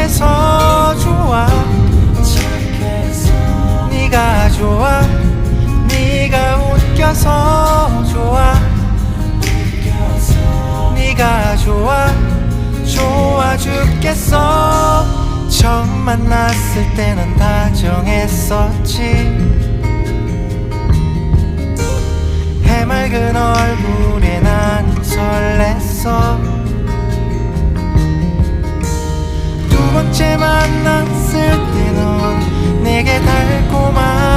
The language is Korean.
착해서 좋아. 네가 좋아. 네가 웃겨서 좋아. 네가 좋아. 좋아 죽겠어. 처음 만났을 때는 다정했었지. 해맑은 얼굴에 난 설렜어. 두 번째 만났을 때 넌 내게 달콤한